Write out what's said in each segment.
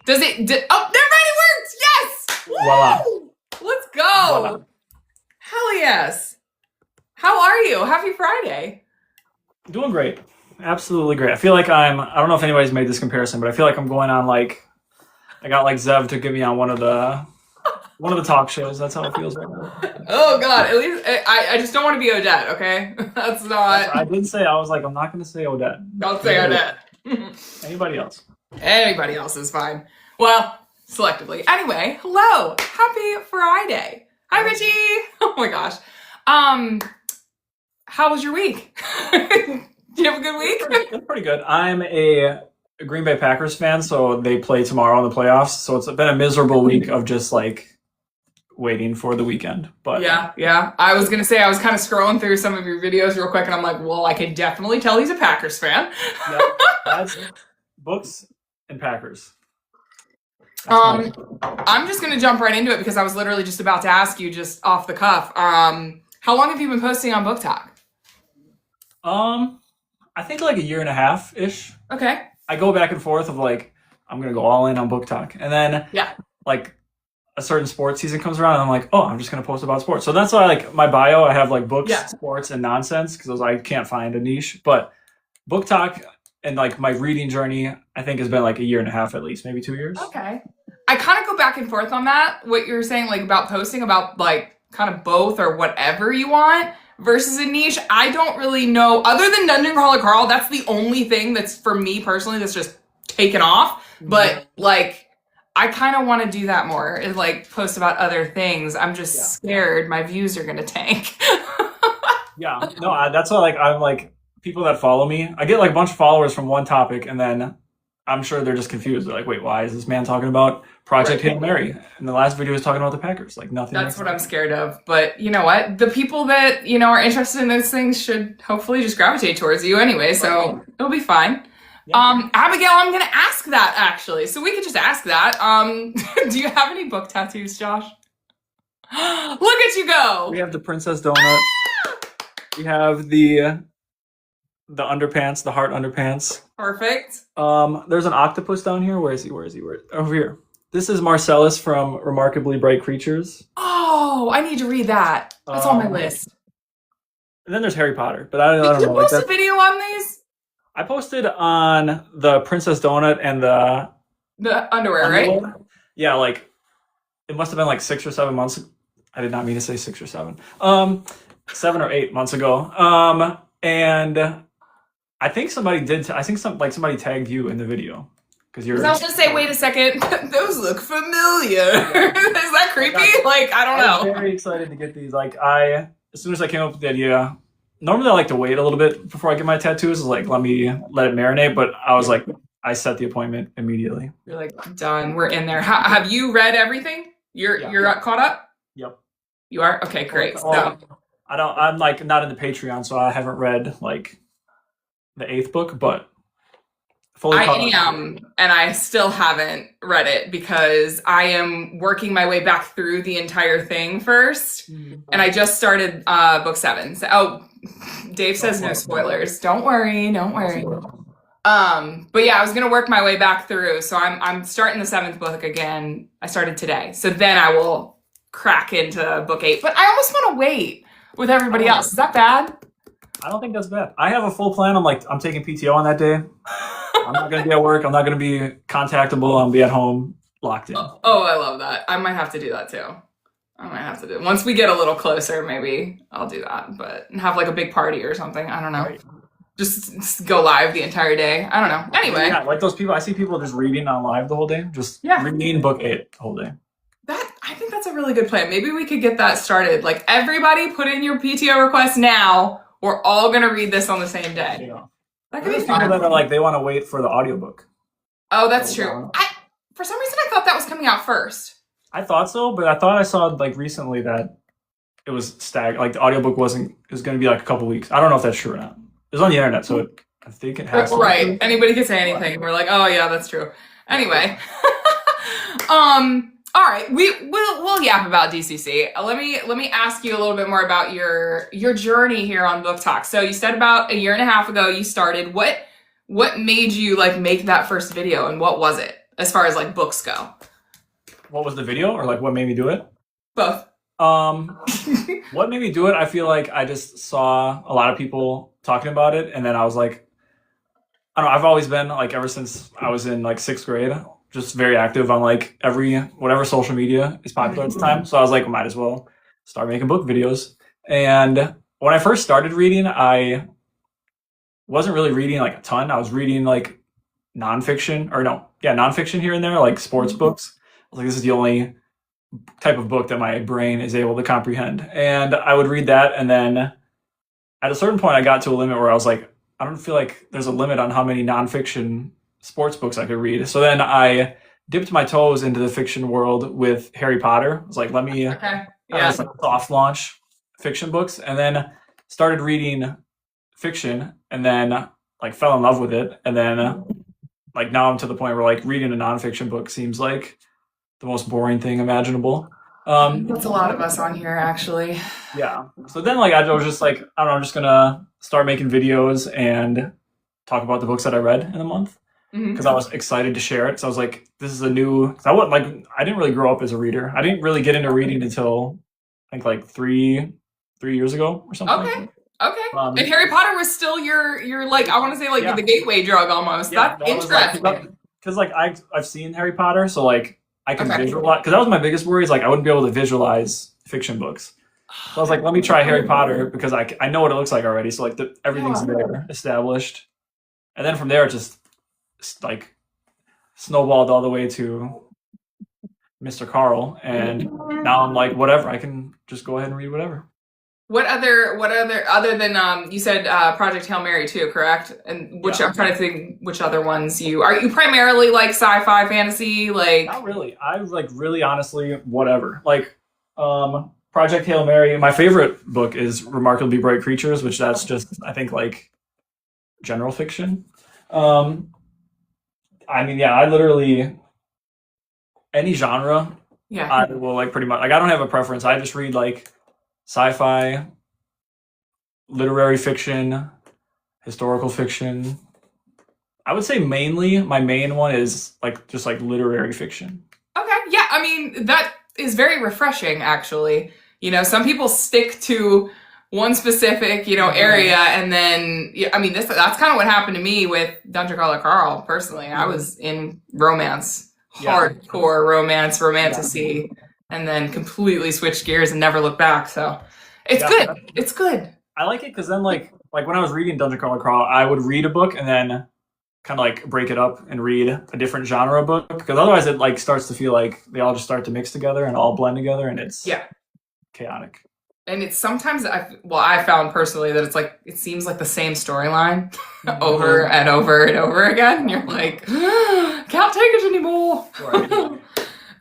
Does it? Oh, they're ready. Works. Yes. Voila. Woo! Let's go. Voila. Hell yes. How are you? Happy Friday. Doing great. Absolutely great. I feel like I don't know if anybody's made this comparison, but I feel like I'm going on like, I got like Zev to get me on one of the talk shows. That's how it feels right now. Oh God. At least I just don't want to be Odette. Okay. That's not. I did say, I was like, I'm not going to say Odette. Don't say Odette. Anybody else? Anybody else is fine. Well, selectively. Anyway, hello. Happy Friday. Hi, Richie. Oh my gosh. How was your week? Do you have a good week? It's pretty good. I'm a Green Bay Packers fan, so they play tomorrow in the playoffs. So it's been a miserable week of just like waiting for the weekend. But yeah. I was gonna say I was kind of scrolling through some of your videos real quick, and I'm like, well, I can definitely tell he's a Packers fan. Yeah, that's books and Packers. I'm just gonna jump right into it because I was literally just about to ask you just off the cuff. How long have you been posting on Booktoker? I think like a year and a half ish. Okay. I go back and forth of like, I'm gonna go all in on Booktoker, and then like a certain sports season comes around, and I'm like, oh, I'm just gonna post about sports. So that's why like my bio, I have like books, sports, and nonsense because I can't find a niche. But Booktoker and like my reading journey, I think has been like a year and a half at least, maybe 2 years. Okay. I kind of go back and forth on that. What you're saying, like about posting about like kind of both or whatever you want versus a niche. I don't really know, other than Dungeon Crawler Carl, that's the only thing that's for me personally that's just taken off. But like, I kind of want to do that more and like post about other things. I'm just scared my views are gonna tank. That's why like I'm like people that follow me, I get like a bunch of followers from one topic, and then I'm sure they're just confused. They're like, wait, why is this man talking about Project Hail Mary? And the last video was talking about the Packers. Like nothing. That's what I'm scared of. But you know what? The people that, you know, are interested in those things should hopefully just gravitate towards you anyway. So it'll be fine. Yeah. Abigail, I'm going to ask that actually. So we could just ask that. Do you have any book tattoos, Josh? Look at you go. We have the Princess Donut. We have the underpants, the heart underpants. Perfect. There's an octopus down here. Where is he? Over here. This is Marcellus from Remarkably Bright Creatures. Oh, I need to read that. That's on my list. And then there's Harry Potter, but I don't know. Did you post a video on these? I posted on the Princess Donut and the underwear, right? Yeah, like it must have been like 6 or 7 months. I did not mean to say 6 or 7. 7 or 8 months ago. And I think somebody did. I think somebody tagged you in the video because you're. I was gonna say, wait a second, those look familiar. Is that creepy? Like I don't know. I'm very excited to get these. Like as soon as I came up with the idea, normally I like to wait a little bit before I get my tattoos. Is like let it marinate. But I was like, I set the appointment immediately. You're like done. We're in there. Have you read everything? You're caught up. Yep. You are okay. Great. So I'm like not in the Patreon, so I haven't read like the 8th book, but fully I am, and I still haven't read it because I am working my way back through the entire thing first, and I just started book 7. So, Dave says no spoilers. Don't worry. But yeah, I was gonna work my way back through, so I'm starting the 7th book again. I started today, so then I will crack into book 8. But I almost want to wait with everybody else. Is that bad? I don't think that's bad. I have a full plan. I'm taking PTO on that day. I'm not going to be at work. I'm not going to be contactable. I'll be at home, locked in. Oh, I love that. I might have to do that too. I might have to do it. Once we get a little closer, maybe I'll do that. But have like a big party or something. I don't know. Right. Just go live the entire day. I don't know. Anyway. Yeah, like those people. I see people just reading on live the whole day. Just reading book 8 the whole day. I think that's a really good plan. Maybe we could get that started. Like everybody put in your PTO request now. We're all going to read this on the same day. Yeah. That could be fun. People that are like, they want to wait for the audiobook. Oh, that's true. For some reason, I thought that was coming out first. I thought so, but I thought I saw like recently that it was like the audiobook it was going to be like a couple weeks. I don't know if that's true or not. It was on the internet, so I think it has. Right. Anybody can say anything. We're like, oh yeah, that's true. Anyway. All right, we'll yap about DCC. Let me ask you a little bit more about your journey here on Booktoker. So you said about a year and a half ago you started. What made you like make that first video, and what was it? as far as like books go? What was the video, or like what made me do it? Both. What made me do it? I feel like I just saw a lot of people talking about it, and then I was like, I don't know. I've always been like, ever since I was in like 6th grade, just very active on like whatever social media is popular at the time. So I was like, might as well start making book videos. And when I first started reading, I wasn't really reading like a ton. I was reading like nonfiction here and there, like sports books. I was like, this is the only type of book that my brain is able to comprehend. And I would read that, and then at a certain point I got to a limit where I was like, I don't feel like there's a limit on how many nonfiction sports books I could read. So then I dipped my toes into the fiction world with Harry Potter. I was like, let me just like soft launch fiction books, and then started reading fiction, and then like fell in love with it, and then like now I'm to the point where like reading a nonfiction book seems like the most boring thing imaginable. That's a lot of us on here, actually. Yeah. So then like I was just like, I don't know, I'm just gonna start making videos and talk about the books that I read in a month, because I was excited to share it. So I was like, this is a new. I didn't really grow up as a reader. I didn't really get into reading until I think like three years ago or something. Okay. And Harry Potter was still your like, I want to say like the gateway drug almost. Yeah, that's interesting. Because like I've seen Harry Potter, so like I can visualize. Because that was my biggest worry, is like I wouldn't be able to visualize fiction books. So I was like, let me try Harry Potter, because I know what it looks like already. So like everything's there, established, and then from there it just like snowballed all the way to Mr. Carl, and now I'm like, whatever, I can just go ahead and read whatever. What other than you said Project Hail Mary too, correct? And which I'm trying to think which other ones you primarily like sci-fi, fantasy, like? Not really. I like really honestly whatever. Like Project Hail Mary, my favorite book is Remarkably Bright Creatures, which that's just I think like general fiction. I mean, yeah, I literally any genre. Yeah. I will like pretty much like I don't have a preference. I just read like sci-fi, literary fiction, historical fiction. I would say mainly my main one is like just like literary fiction. Okay. Yeah, I mean, that is very refreshing actually. You know, some people stick to one specific, area, and then I mean that's kind of what happened to me with Dungeon Crawler Carl personally. I was in romance, hardcore romance, romantasy. And then completely switched gears and never looked back. So it's good. It's good. I like it because then like when I was reading Dungeon Crawler Carl, I would read a book and then kind of like break it up and read a different genre book, because otherwise it like starts to feel like they all just start to mix together and all blend together, and it's chaotic. And it's sometimes I found personally that it's like it seems like the same storyline over and over and over again. And you're like, can't take it anymore. Right.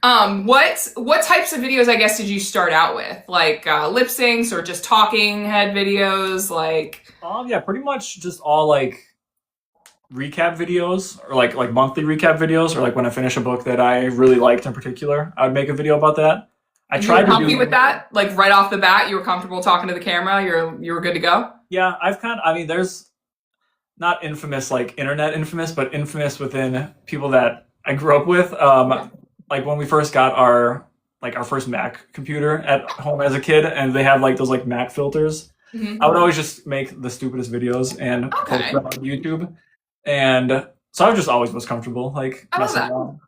What types of videos, I guess, did you start out with? Like lip syncs or just talking head videos? Like yeah, pretty much just all like recap videos, or like monthly recap videos, or like when I finish a book that I really liked in particular, I would make a video about that. I tried to do with that, like right off the bat, you were comfortable talking to the camera. You were good to go. Yeah, there's not infamous like internet infamous, but infamous within people that I grew up with. Like when we first got our first Mac computer at home as a kid, and they have like those like Mac filters. I would always just make the stupidest videos and post them on YouTube, and so I just always was comfortable like messing around.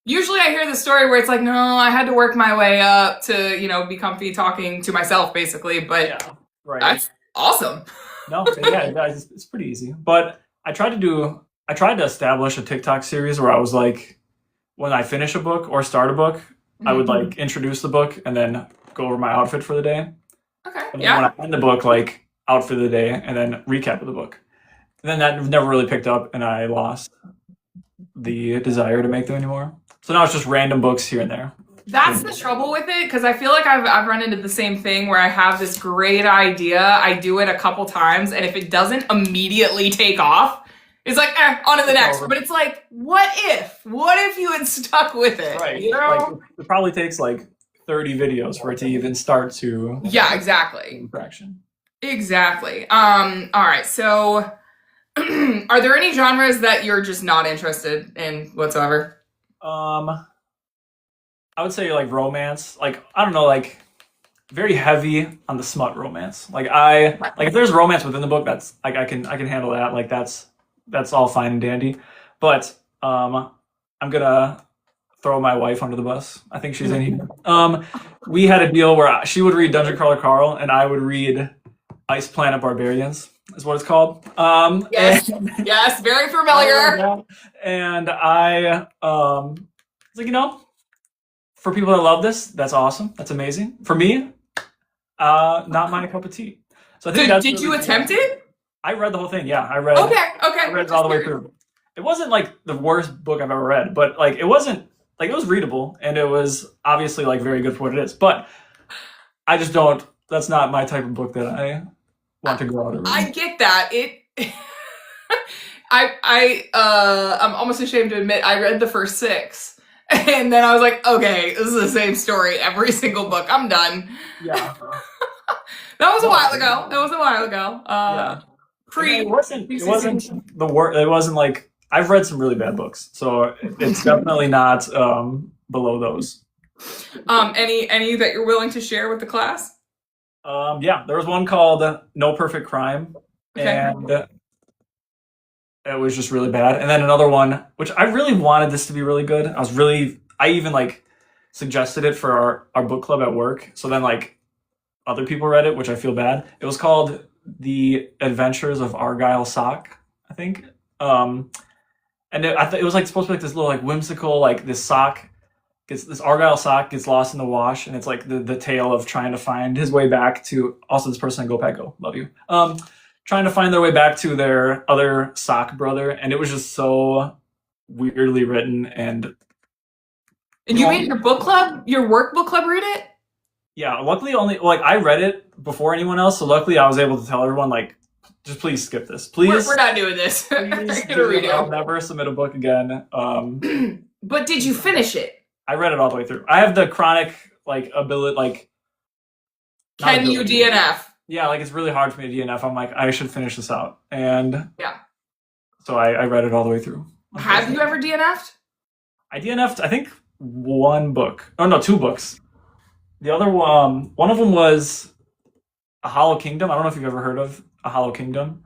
Usually I hear the story where it's like, no, I had to work my way up to be comfy talking to myself basically, but that's awesome. No, it's pretty easy. But I tried to establish a TikTok series where I was like, when I finish a book or start a book, I would like introduce the book and then go over my outfit for the day. Okay. And then when I end the book, like outfit of the day, and then recap of the book. And then that never really picked up, and I lost the desire to make them anymore. So now it's just random books here and there. That's the trouble with it, because I feel like I've run into the same thing where I have this great idea, I do it a couple times, and if it doesn't immediately take off, it's like, on to the next. But it's like, what if you had stuck with it? Right. Like, it probably takes like 30 videos for it to even start to... Yeah, exactly. Fraction. Exactly. All right, so are there any genres that you're just not interested in whatsoever? I would say like romance. Like I don't know, like very heavy on the smut romance. Like if there's romance within the book, that's like I can handle that. Like that's all fine and dandy. But I'm gonna throw my wife under the bus. I think she's in here. We had a deal where she would read Dungeon Crawler Carl and I would read Ice Planet Barbarians, is what it's called. Yes, yes, very familiar. And I was like, for people that love this, that's awesome. That's amazing. For me, not my cup of tea. So I think did you attempt it? I read the whole thing. Yeah, I read. Okay. I read it all the way through. It wasn't like the worst book I've ever read, but like it wasn't like it was readable and it was obviously like very good for what it is. But I just don't. That's not my type of book that I want to go out and read. I get that. I'm almost ashamed to admit I read the first 6. And then I was like, okay, this is the same story every single book. I'm done. Yeah. That was a while ago. Yeah. It wasn't the worst. It wasn't like I've read some really bad books, so it's definitely not below those. Any that you're willing to share with the class? Yeah, there was one called No Perfect Crime, and it was just really bad. And then another one, which I really wanted this to be really good. I even like suggested it for our book club at work. So then like other people read it, which I feel bad. It was called The Adventures of Argyle Sock, I think. And it was like supposed to be like this little like whimsical, like this Argyle sock gets lost in the wash, and it's like the tale of trying to find his way back to, also this person, Go Pack Go, love you. Trying to find their way back to their other sock brother, and it was just so weirdly written. And you made your work book club read it? Yeah, luckily I read it before anyone else, so luckily I was able to tell everyone like, just please skip this. Please. We're not doing this. Please I'll never submit a book again. But did you finish it? I read it all the way through. I have the chronic ability Can you DNF? Yeah, like it's really hard for me to DNF. I'm like, I should finish this out. And yeah. So I read it all the way through. Have you ever DNF'd? I DNF'd, I think, 1 book. Oh no, 2 books. The other one of them was A Hollow Kingdom. I don't know if you've ever heard of A Hollow Kingdom.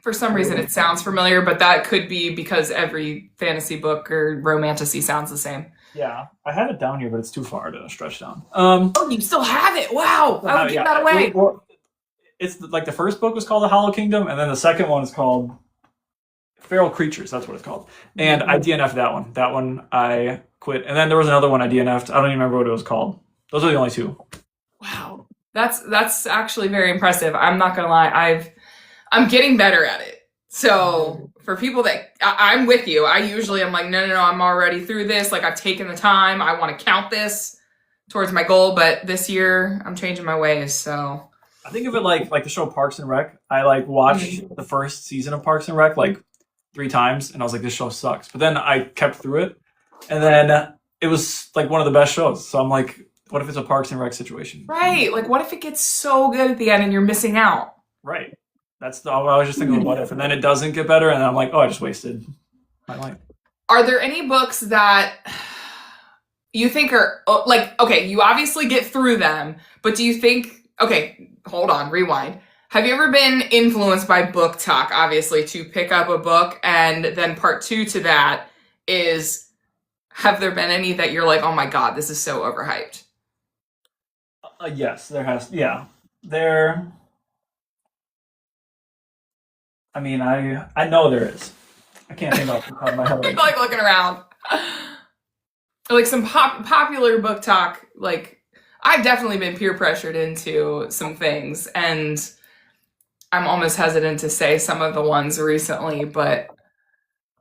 For some reason it sounds familiar, but that could be because every fantasy book or romantasy sounds the same. Yeah, I have it down here, but it's too far to stretch down. Oh, you still have it? Wow, I would give that away. It's like the first book was called The Hollow Kingdom, and then the second one is called Feral Creatures. That's what it's called. And I DNF'd that one. That one I quit. And then there was another one I DNF'd. I don't even remember what it was called. Those are the only 2. Wow, that's actually very impressive. I'm not gonna lie, I'm getting better at it. So for people that I'm with you, I usually am like, no, I'm already through this. Like I've taken the time. I want to count this towards my goal. But this year I'm changing my ways. So I think of it like the show Parks and Rec. I like watched the first season of Parks and Rec like 3 times, and I was like, this show sucks. But then I kept through it, and then it was like one of the best shows. So I'm like, what if it's a Parks and Rec situation? Right. Like, what if it gets so good at the end and you're missing out? Right. I was just thinking, what if? And then it doesn't get better, and I'm like, oh, I just wasted my life. Are there any books that you think are, like, okay, you obviously get through them, but do you think, okay, hold on, rewind. Have you ever been influenced by book talk, obviously, to pick up a book? And then part 2 to that is, have there been any that you're like, oh my God, this is so overhyped? Yes, there has. Yeah. There. I mean, I know there is. I can't think off the top of my head. Right like looking around. Like some popular book talk, like I've definitely been peer pressured into some things, and I'm almost hesitant to say some of the ones recently, but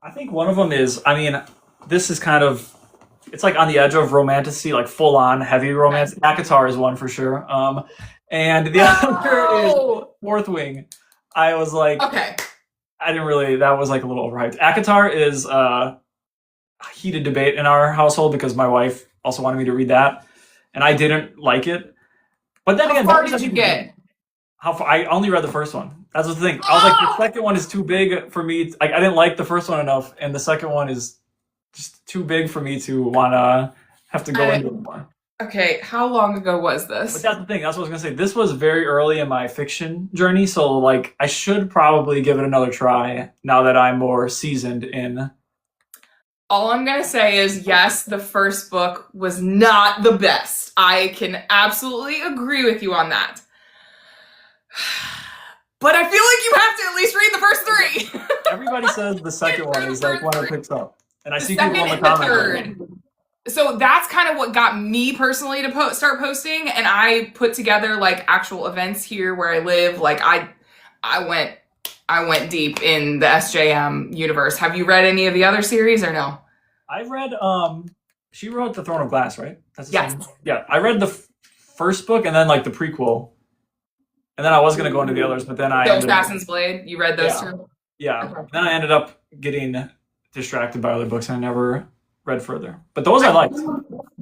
I think one of them is, I mean, this is kind of, it's like on the edge of romantasy, like full on heavy romance. ACOTAR is one for sure. And the other is Fourth Wing. I was like, okay. That was like a little overhyped. ACOTAR is a heated debate in our household because my wife also wanted me to read that, and I didn't like it. But then again, how far did you get? How far? I only read the first one. That's the thing. I was like, the second one is too big for me. Like, I didn't like the first one enough, and the second one is just too big for me to want to have to go into it more. Okay, how long ago was this? But that's the thing. That's what I was gonna say. This was very early in my fiction journey, so like I should probably give it another try now that I'm more seasoned in. All I'm gonna say is yes, the first book was not the best. I can absolutely agree with you on that. But I feel like you have to at least read the first 3. Everybody says the second one is like when it picks up, and I see second people in the and the comments. third. So that's kind of what got me personally to start posting, and I put together like actual events here where I live. Like I went deep in the SJM universe. Have you read any of the other series or no? I read she wrote The Throne of Glass, right? That's the Yes. same. Yeah, I read the first book and then like the prequel. And then I was going to go into the others, but then I Assassin's Blade, you read those two? Yeah. Okay. Then I ended up getting distracted by other books and I never read further. But those I liked.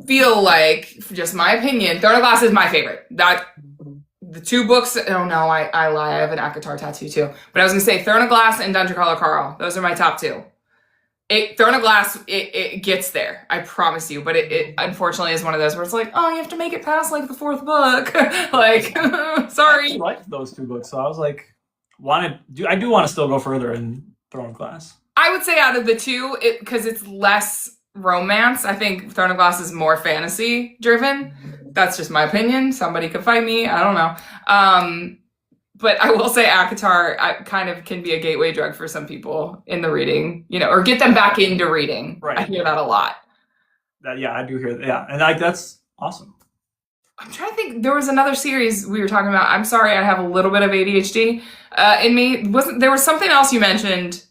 Feel like, just my opinion, Throne of Glass is my favorite. The 2 books, oh no, I lie, I have an Akatar tattoo too. But I was gonna say Throne of Glass and Dungeon Crawler Carl. Those are my top 2. Throne of Glass, it gets there, I promise you. But it unfortunately is one of those where it's like, oh, you have to make it past like the 4th book. Like, sorry. I liked those 2 books, so I was like, I do want to still go further in Throne of Glass. I would say out of the 2, because it's less romance, I think Throne of Glass is more fantasy driven. That's just my opinion. Somebody could fight me. I don't know. But I will say ACOTAR kind of can be a gateway drug for some people in the reading, or get them back into reading. Right. I hear that a lot. Yeah, I do hear that. Yeah, and like that's awesome. I'm trying to think. There was another series we were talking about. I'm sorry, I have a little bit of ADHD in me. There was something else you mentioned?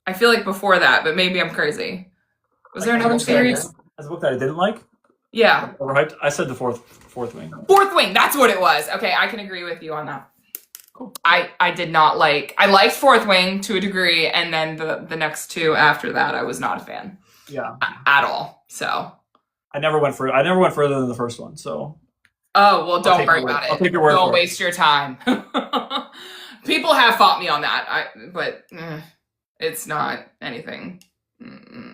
I feel like before that, but maybe I'm crazy. Was there another series? As a book that I didn't like? Yeah. Overhyped? I said the fourth wing. Fourth Wing, that's what it was. Okay, I can agree with you on that. Cool. I did not like. I liked Fourth Wing to a degree, and then the next 2 after that, I was not a fan. Yeah. At all. So. I never went further than the first one. So. Oh well, don't worry about it. I'll take your word. Don't waste your time. People have fought me on that. But it's not anything.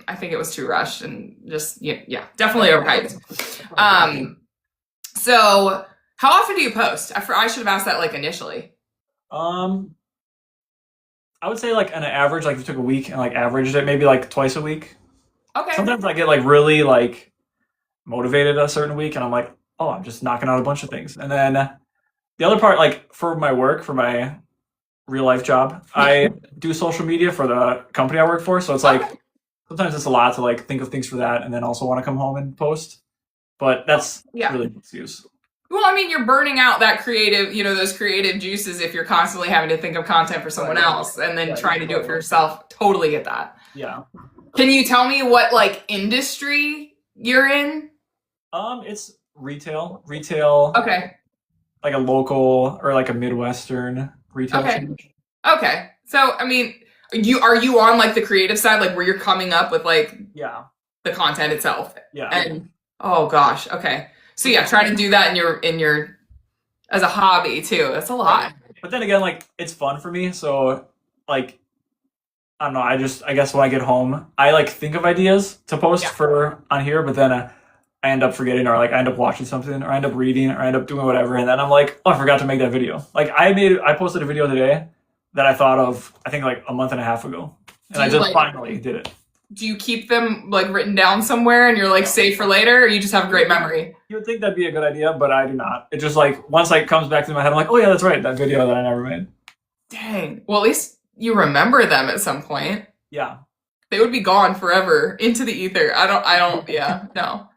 I think it was too rushed and just definitely overhyped. So how often do you post? I should have asked that like initially. I would say like on an average, like if you took a week and like averaged it, maybe like twice a week. Okay. Sometimes I get like really like motivated a certain week and I'm like, oh, I'm just knocking out a bunch of things. And then the other part, like for my work, for my real life job, I do social media for the company I work for. So it's like, sometimes it's a lot to like think of things for that and then also want to come home and post. But that's really an excuse. Well, I mean, you're burning out that creative, those creative juices if you're constantly having to think of content for someone else and then trying to do it for yourself. Totally get that. Yeah. Can you tell me what like industry you're in? It's retail. Okay. Like a local or like a Midwestern retail chain. Okay. So, I mean, are you on like the creative side, like where you're coming up with like the content itself? Yeah. And oh gosh, okay. So yeah, trying to do that in your as a hobby too. That's a lot. But then again, like it's fun for me. So like I don't know. I guess when I get home, I like think of ideas to post for on here, but then I end up forgetting, or like I end up watching something, or I end up reading, or I end up doing whatever, and then I'm like, oh, I forgot to make that video. Like I posted a video today that I thought of, I think like a month and a half ago, and I just finally did it. Do you keep them like written down somewhere and you're like safe for later, or you just have a great memory? You would think that'd be a good idea, but I do not. It just like once like comes back to my head, I'm like, oh yeah, that's right, that video that I never made. Dang. Well, at least you remember them at some point. Yeah. They would be gone forever into the ether. I don't. Yeah, no.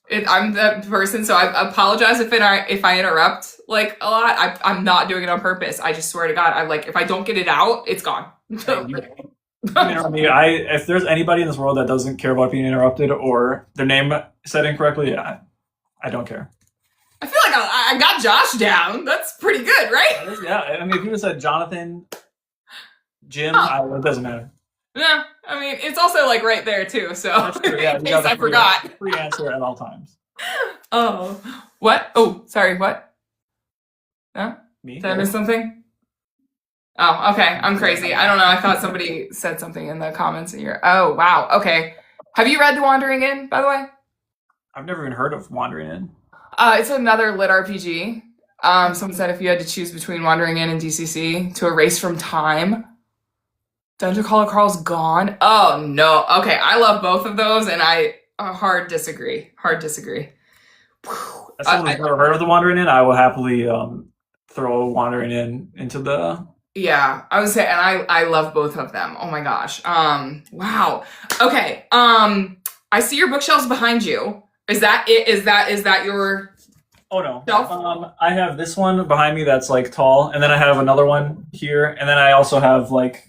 I'm that person, so I apologize if I interrupt like a lot. I'm not doing it on purpose. I just swear to God, I like if I don't get it out, it's gone. If there's anybody in this world that doesn't care about being interrupted or their name said incorrectly, I don't care. I feel like I got Josh down. That's pretty good, right? Yeah, I mean, if you said Jonathan, Jim, it doesn't matter. Yeah, I mean, it's also like right there too. So that's true. Yeah, in case I forgot. Free answer at all times. Oh, what? Oh, sorry. What? Huh? Me? Did I miss something? Oh, okay. I'm crazy. I don't know. I thought somebody said something in the comments here. Oh, wow. Okay. Have you read The Wandering Inn, by the way? I've never even heard of Wandering Inn. It's another lit RPG. Someone said if you had to choose between Wandering Inn and DCC to erase from time, Dungeon Crawler Carl's gone. Oh no. Okay, I love both of those, and I hard disagree. Hard disagree. As someone who's never heard of The Wandering Inn, I will happily throw Wandering Inn into the. Yeah, I would say, and I love both of them. Oh my gosh. Wow. Okay. I see your bookshelves behind you. Is that it? Is that your? Oh no. Shelf? I have this one behind me that's like tall, and then I have another one here, and then I also have like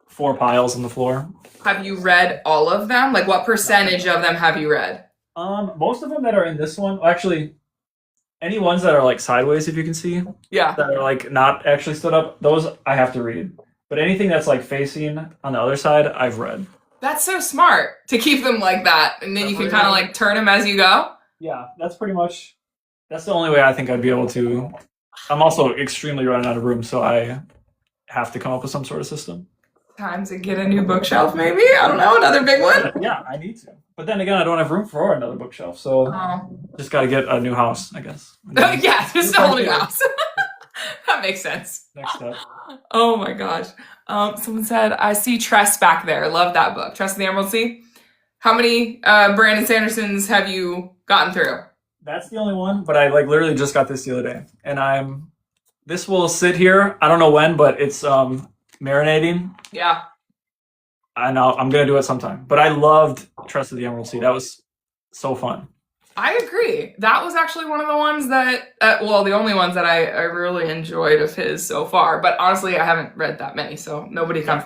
4 piles on the floor. Have you read all of them? Like, what percentage of them have you read? Most of them that are in this one, actually, any ones that are like sideways, if you can see, Yeah. that are like not actually stood up, those I have to read. But anything that's like facing on the other side, I've read. That's so smart to keep them like that, and then you can kind of like turn them as you go. Yeah, that's the only way I think I'd be able to. I'm also extremely running out of room, so I have to come up with some sort of system. Time to get a new bookshelf, maybe? I don't know, another big one? Yeah, I need to. But then again, I don't have room for another bookshelf, so just got to get a new house, I guess. Yeah, just a whole new house. That makes sense. Next step. Oh my gosh. Someone said, I see Tress back there. Love that book. Tress and the Emerald Sea. How many Brandon Sandersons have you gotten through? That's the only one, but I like literally just got this the other day. And this will sit here, I don't know when, but it's marinating. Yeah. I know, I'm going to do it sometime. But I loved Tress of the Emerald Sea. That was so fun. I agree. That was actually one of the ones that, the only ones that I really enjoyed of his so far. But honestly, I haven't read that many, so nobody can.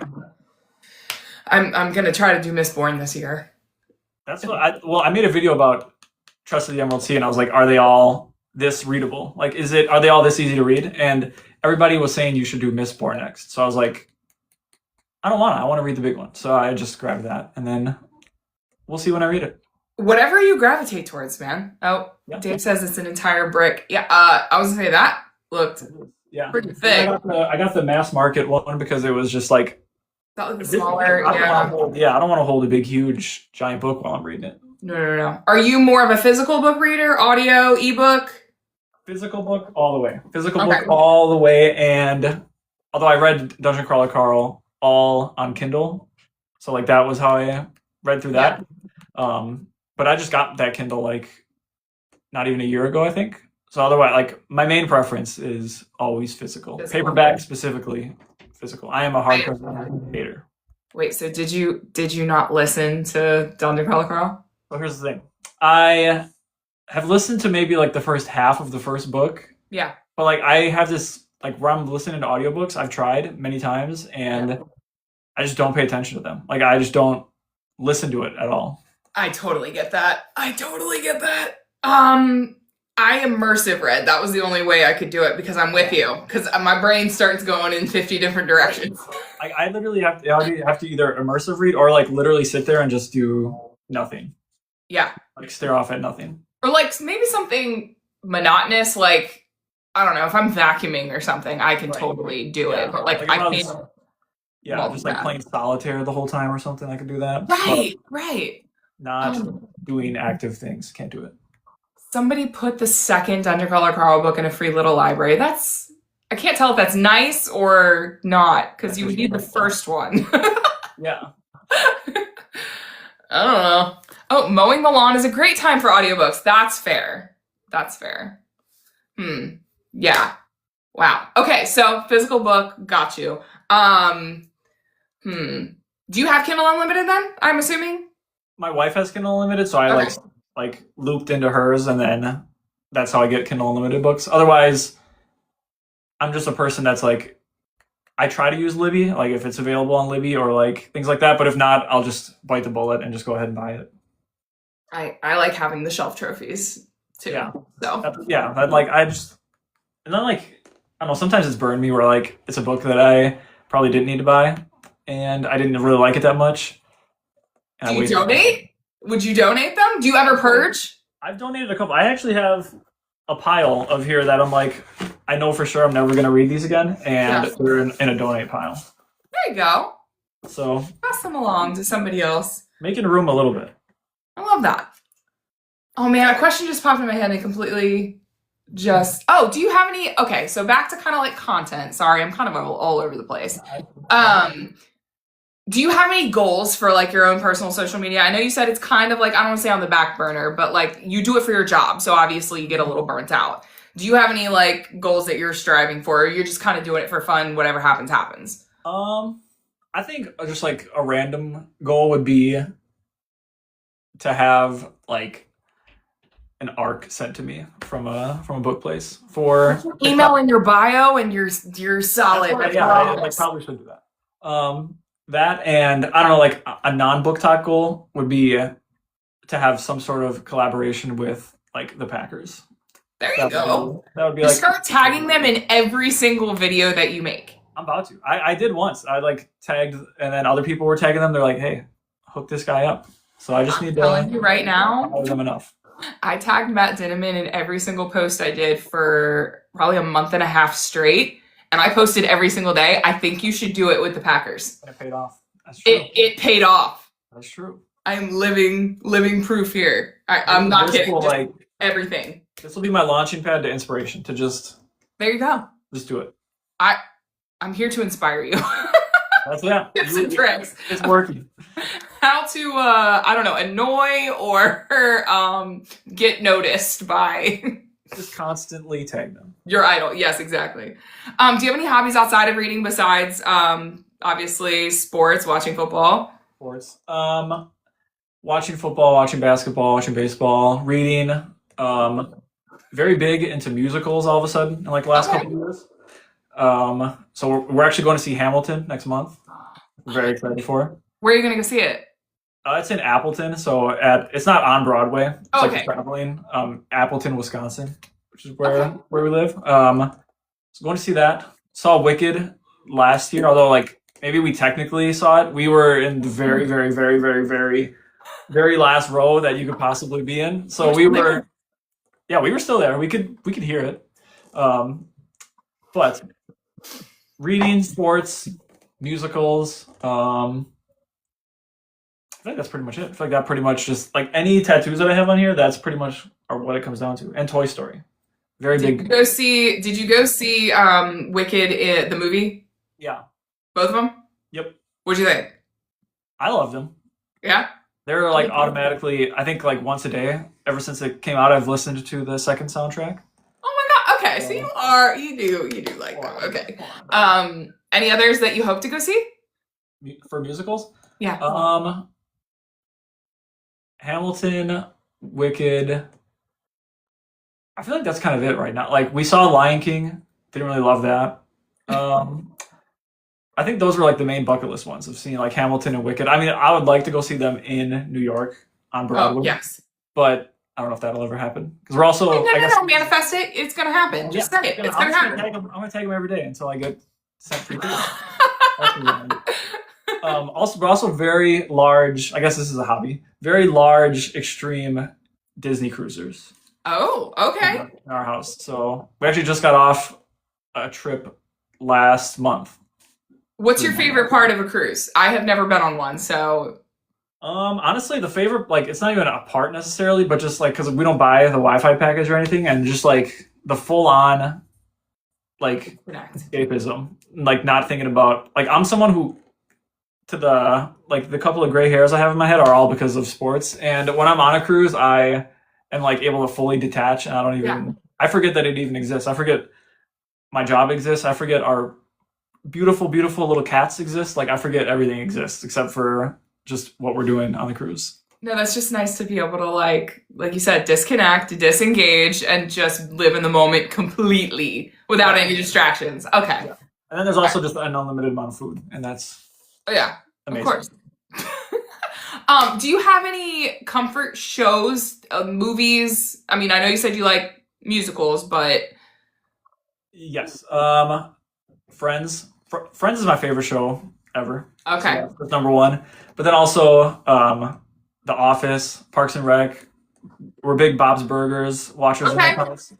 I'm gonna try to do Mistborn this year. That's what I made a video about Trust of the Emerald Sea, and I was like, are they all this readable? Like, are they all this easy to read? And everybody was saying you should do Mistborn next. So I was like, I want to read the big one. So I just grabbed that, and then we'll see when I read it. Whatever you gravitate towards, man. Oh, yeah. Dave says it's an entire brick. Yeah, I was gonna say that looked pretty thick. I got the mass market one because it was just like that looked smaller. I don't want to hold a big, huge, giant book while I'm reading it. No. Are you more of a physical book reader, audio, ebook? Physical book all the way. Book all the way. And although I read Dungeon Crawler Carl all on Kindle, so like that was how I read through that. Yeah. But I just got that Kindle like not even a year ago, I think. So otherwise, like my main preference is always physical. Paperback specifically, physical. I am a hardcover hater. Wait, so did you not listen to Dungeon Crawler Carl? So here's the thing. I have listened to maybe like the first half of the first book. Yeah. But like I have this like where I'm listening to audiobooks, I've tried many times and I just don't pay attention to them. Like I just don't listen to it at all. I totally get that. I immersive read. That was the only way I could do it because I'm with you. Because my brain starts going in 50 different directions. I literally have to either immersive read or like literally sit there and just do nothing. Yeah. Like stare off at nothing. Or like maybe something monotonous, like, I don't know, if I'm vacuuming or something, I can totally do it. But like I can't. Yeah, just like playing solitaire the whole time or something, I could do that. Right. Not doing active things. Can't do it. Somebody put the second Dungeon Crawler Carl book in a free little library. I can't tell if that's nice or not, because you would need the first one. Yeah. I don't know. Oh, mowing the lawn is a great time for audiobooks. That's fair. Yeah. Wow. Okay, so physical book, got you. Do you have Kindle Unlimited then, I'm assuming? My wife has Kindle Unlimited, so I like looped into hers, and then that's how I get Kindle Unlimited books. Otherwise, I'm just a person that's like, I try to use Libby, like if it's available on Libby or like things like that. But if not, I'll just bite the bullet and just go ahead and buy it. I like having the shelf trophies too. Yeah. So and then like I don't know. Sometimes it's burned me where like it's a book that I probably didn't need to buy, and I didn't really like it that much. Do you donate? Would you donate them? Do you ever purge? I've donated a couple. I actually have a pile of here that I'm like, I know for sure I'm never going to read these again, and they're in a donate pile. There you go. So pass them along to somebody else. Making room a little bit. I love that. Oh man, a question just popped in my head and completely just. Oh, do you have any? Okay, so back to kind of like content. Sorry, I'm kind of all over the place. Do you have any goals for like your own personal social media? I know you said it's kind of like, I don't want to say on the back burner, but like you do it for your job. So obviously you get a little burnt out. Do you have any like goals that you're striving for? Or you're just kind of doing it for fun, whatever happens, happens? I think just like a random goal would be to have like an arc sent to me from a book place for email in your bio and you're solid. I probably should do that. That and I don't know, like a non-Booktoker goal would be to have some sort of collaboration with like the Packers. There you go. That would be like start tagging them in every single video that you make. I'm about to. I did once. I like tagged, and then other people were tagging them. They're like, "Hey, hook this guy up." So I just need to telling you right now. Follow them enough. I tagged Matt Dinneman in every single post I did for probably a month and a half straight. And I posted every single day. I think you should do it with the Packers. And it paid off. That's true. It paid off. That's true. I'm living proof here. I'm not kidding. Like everything. This will be my launching pad to inspiration. To just. There you go. Just do it. I'm here to inspire you. That's yeah. Tips and tricks. It's working. How to I don't know, annoy or get noticed by. Just constantly tag them. Your idol. Yes, exactly. Do you have any hobbies outside of reading besides obviously sports, watching football? Sports. Watching football, watching basketball, watching baseball, reading. Very big into musicals all of a sudden in like the last couple of years. So we're actually going to see Hamilton next month. We're very excited for it. Where are you going to go see it? It's in Appleton, so it's not on Broadway. It's like traveling. Appleton, Wisconsin, which is where we live. So going to see that. Saw Wicked last year, although like maybe we technically saw it. We were in the very, very, very, very, very, very last row that you could possibly be in. So we were still there. We could hear it. But reading, sports, musicals. I think that's pretty much it. I feel like that pretty much just like any tattoos that I have on here, that's pretty much what it comes down to. And Toy Story. Very big. Did you go see Wicked, the movie? Yeah. Both of them? Yep. What'd you think? I loved them. Yeah? They're like automatically, I think like once a day, ever since it came out, I've listened to the second soundtrack. Oh my god, okay. So you do like them. Okay. Any others that you hope to go see? For musicals? Yeah. Hamilton, Wicked. I feel like that's kind of it right now. Like we saw Lion King, didn't really love that. I think those were like the main bucket list ones of seeing like Hamilton and Wicked. I mean, I would like to go see them in New York on Broadway. Oh, yes. But I don't know if that'll ever happen because we're also. No, manifest it. It's gonna happen. Just say it. It's gonna happen. I'm gonna tag them every day until I get sent free tickets. Also, we're also very large. I guess this is a hobby. Very large, extreme Disney cruisers. Oh, okay. In our house. So we actually just got off a trip last month. What's your favorite part of a cruise? I have never been on one, so. Honestly, the favorite, like, it's not even a part necessarily, but just like because we don't buy the Wi-Fi package or anything, and just like the full-on, like, escapism, like not thinking about, like, I'm someone who. To the couple of gray hairs I have in my head are all because of sports. And when I'm on a cruise, I am like able to fully detach and I don't even, I forget that it even exists. I forget my job exists. I forget our beautiful, beautiful little cats exist. Like I forget everything exists except for just what we're doing on the cruise. No, that's just nice to be able to like you said, disconnect, disengage, and just live in the moment completely without any distractions. Okay. Yeah. And then there's also just an unlimited amount of food, and that's amazing. Of course. Do you have any comfort shows, movies? I mean, I know you said you like musicals, but yes. Friends. Friends is my favorite show ever. Okay. So that's number one. But then also The Office, Parks and Rec. We're big Bob's Burgers watchers in my house.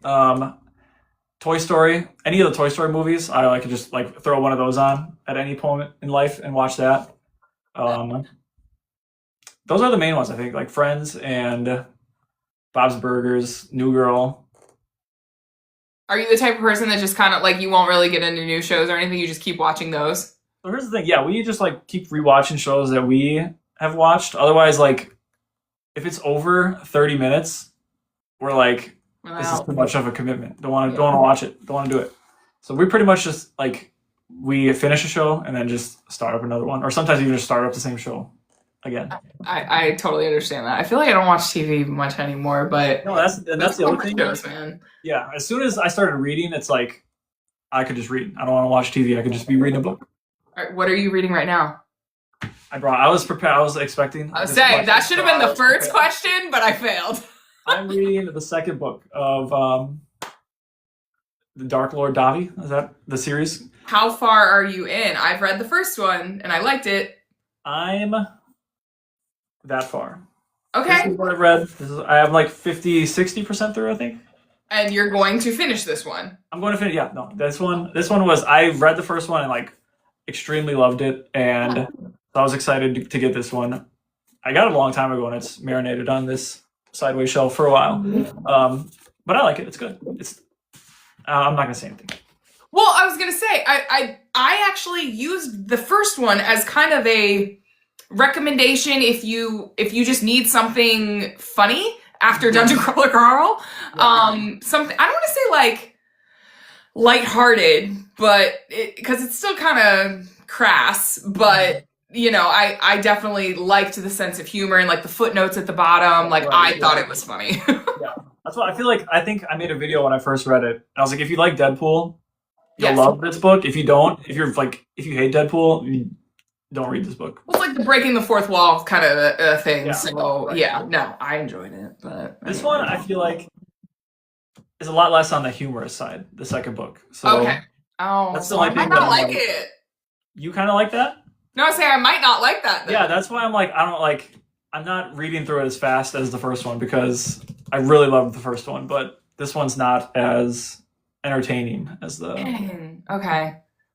Toy Story, any of the Toy Story movies, I like to just like throw one of those on at any point in life and watch that. those are the main ones, I think, like Friends and Bob's Burgers, New Girl. Are you the type of person that just kind of like you won't really get into new shows or anything? You just keep watching those? So here's the thing. Yeah, we just like keep rewatching shows that we have watched. Otherwise, like if it's over 30 minutes, we're like, this is too much of a commitment. Don't want to watch it. Don't want to do it. So we pretty much just like we finish a show and then just start up another one, or sometimes even just start up the same show again. I totally understand that. I feel like I don't watch TV much anymore, but no, that's the other thing. Shows, man. Yeah, as soon as I started reading, it's like I could just read. I don't want to watch TV. I could just be reading a book. All right, what are you reading right now? I was prepared. I was expecting. I was saying that should have been the first question, but I failed. I'm reading the second book of the Dark Lord Davi. Is that the series? How far are you in? I've read the first one and I liked it. I'm that far. Okay. This is what I've read. I have like 50-60% through, I think. And you're going to finish this one? I'm going to finish. Yeah, no, this one was. I read the first one and like extremely loved it, and so I was excited to get this one. I got it a long time ago, and it's marinated on this sideways shelf for a while. But I like it. It's good. I'm not gonna say anything. Well, I was gonna say I actually used the first one as kind of a recommendation if you just need something funny after Dungeon Crawler Carl. Something I don't want to say like lighthearted, but because it's still kind of crass, but you know, I definitely liked the sense of humor and like the footnotes at the bottom. Like I thought it was funny. Yeah, that's what I feel like. I think I made a video when I first read it. And I was like, if you like Deadpool, you'll love this book. If you don't, if you hate Deadpool, you don't read this book. Well, it's like the breaking the fourth wall kind of thing. Yeah. So no, I enjoyed it. But this one, I feel like, is a lot less on the humorous side. The second book. So okay. Oh, that's the only thing. I might not like it. You kind of like that? No, I say I might not like that. Then. Yeah, that's why I'm like, I'm not reading through it as fast as the first one because I really loved the first one, but this one's not as entertaining as the. Okay.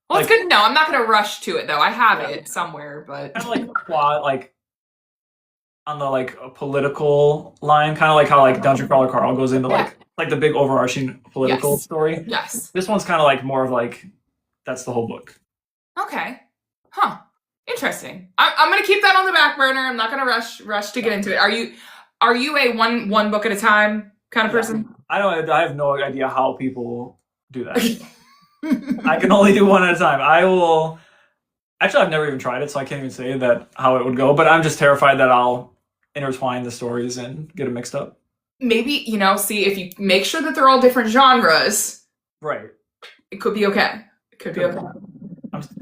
Well, it's good to know. I'm not going to rush to it though. I have it somewhere, but kind of like plot, like on the like a political line, kind of like how like Dungeon Crawler Carl goes into like the big overarching political story. Yes. This one's kind of like more of like that's the whole book. Okay. Huh. Interesting. I'm gonna keep that on the back burner. I'm not gonna rush to get into it. Are you a one book at a time kind of person? I have no idea how people do that. I can only do one at a time. I will. Actually, I've never even tried it, so I can't even say that how it would go. But I'm just terrified that I'll intertwine the stories and get them mixed up. Maybe see if you make sure that they're all different genres. Right. It could be okay. It could be okay.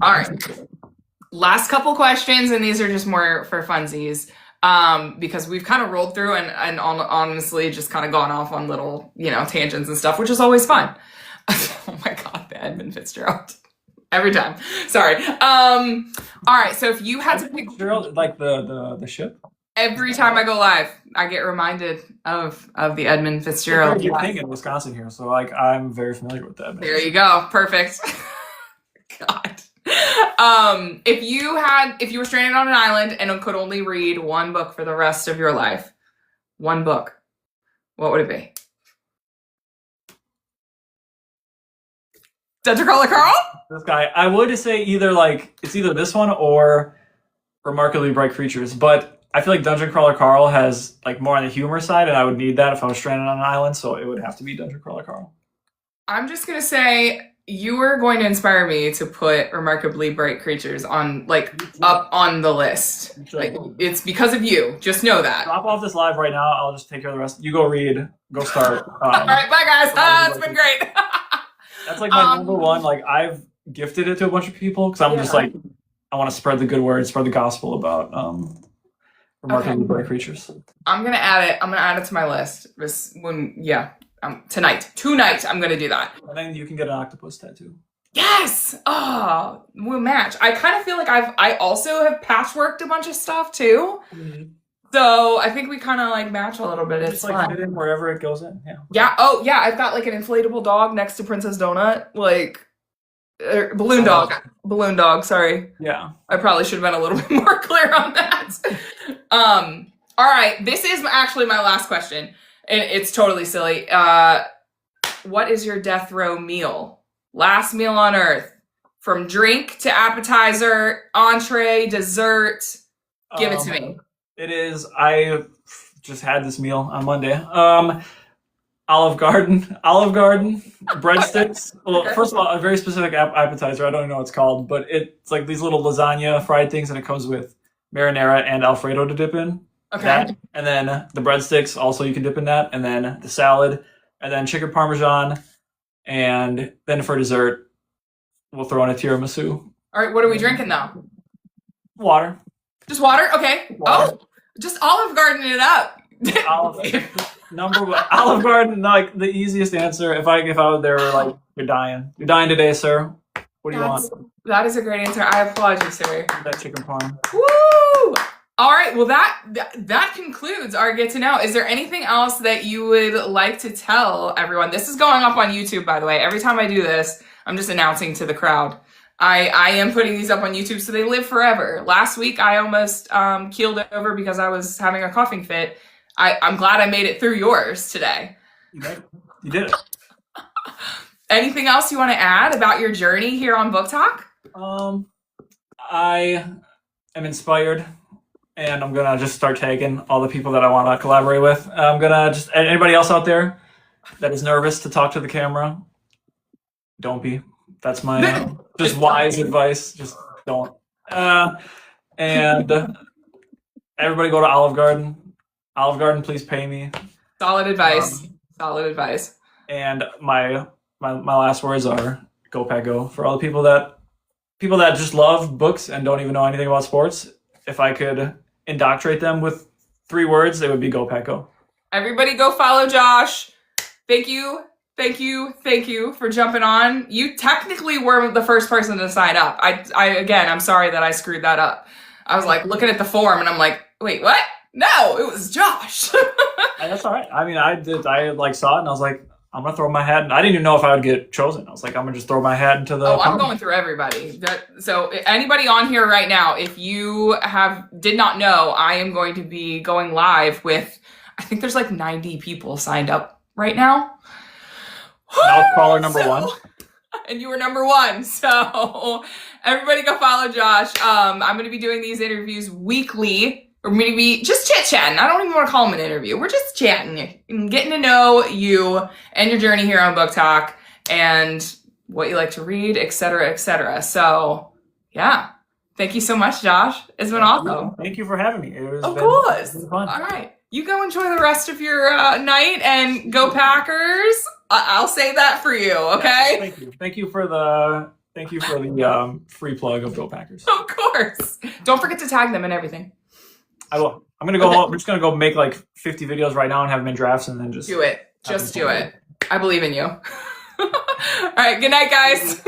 All right. Last couple questions, and these are just more for funsies, because we've kind of rolled through and honestly just kind of gone off on little, tangents and stuff, which is always fun. Oh my God, the Edmund Fitzgerald. Every time. Sorry. All right, so if you had to pick... Fitzgerald, like the ship? Every time I go live, I get reminded of the Edmund Fitzgerald. You're in Wisconsin here, so I'm very familiar with that. There you go. Perfect. God. If you were stranded on an island and could only read one book for the rest of your life, one book, what would it be? Dungeon Crawler Carl? This guy. I would say either this one or Remarkably Bright Creatures, but I feel like Dungeon Crawler Carl has like more on the humor side, and I would need that if I was stranded on an island, so it would have to be Dungeon Crawler Carl. I'm just gonna say you were going to inspire me to put Remarkably Bright Creatures on up on the list. It's because of you. Just know that. Drop off this live right now. I'll just take care of the rest. You go read. Go start. All right, bye guys. It's been great. That's like my number one. Like I've gifted it to a bunch of people because I'm just like I want to spread the good word, spread the gospel about Remarkably Bright Creatures. I'm gonna add it. I'm gonna add it to my list. Tonight I'm gonna do that. And then you can get an octopus tattoo. Yes. Oh, we'll match. I kind of feel like I also have patchworked a bunch of stuff too. Mm-hmm. So I think we kind of like match a little bit. It's like fit in wherever it goes in. Yeah. Yeah. Oh yeah. I've got like an inflatable dog next to Princess Donut. Balloon dog. Balloon dog. Sorry. Yeah. I probably should have been a little bit more clear on that. All right, this is actually my last question. And it's totally silly. What is your death row meal? Last meal on earth. From drink to appetizer, entree, dessert. Give it to me. It is, I just had this meal on Monday. Olive Garden, breadsticks. Well, first of all, a very specific appetizer. I don't even know what it's called, but it's like these little lasagna fried things, and it comes with marinara and Alfredo to dip in. Okay. That, and then the breadsticks, also you can dip in that, and then the salad, and then chicken parmesan, and then for dessert, we'll throw in a tiramisu. All right, what are we drinking though? Water. Just water? Okay. Water. Oh, just Olive Garden it up. Number one, Olive Garden, like the easiest answer. If I was there, like, you're dying today, sir. What do you want? That is a great answer. I applaud you, sir. That chicken parm. Woo! All right. Well, that concludes our get to know. Is there anything else that you would like to tell everyone? This is going up on YouTube, by the way. Every time I do this, I'm just announcing to the crowd. I am putting these up on YouTube so they live forever. Last week, I almost keeled over because I was having a coughing fit. I'm glad I made it through yours today. You did it. Anything else you want to add about your journey here on Book Talk? I am inspired, and I'm gonna just start tagging all the people that I want to collaborate with. I'm gonna just anybody else out there that is nervous to talk to the camera, don't be. That's my just wise advice. Just don't. And everybody go to Olive Garden. Olive Garden, please pay me. Solid advice. Solid advice. And my last words are go Pack Go. For all the people that just love books and don't even know anything about sports, if I could indoctrinate them with 3 words, it would be go Pack Go. Everybody go follow Josh. Thank you for jumping on. You technically were the first person to sign up. I'm sorry that I screwed that up. I was like looking at the form and I'm like, wait, what? No, it was Josh. That's all right. I mean, I like saw it and I was like, I'm gonna throw my hat in. I didn't even know if I would get chosen. I was like, I'm gonna just throw my hat into the. Oh, I'm going through everybody. So anybody on here right now, if you did not know, I am going to be going live with, I think there's like 90 people signed up right now. Now caller number 1. And you were number 1. So everybody go follow Josh. I'm going to be doing these interviews weekly. We're going to be just chit-chatting. I don't even want to call them an interview. We're just chatting and getting to know you and your journey here on Book Talk and what you like to read, et cetera, et cetera. So, yeah. Thank you so much, Josh. It's been awesome. Thank you for having me. Of course. Fun. All right. You go enjoy the rest of your night and go Packers. I'll say that for you, okay? Thank you. Thank you for the free plug of Go Packers. Of course. Don't forget to tag them and everything. I will. I'm gonna go. I'm just gonna go make like 50 videos right now and have them in drafts and then just do it. Just do it. I believe in you. All right. Good night, guys.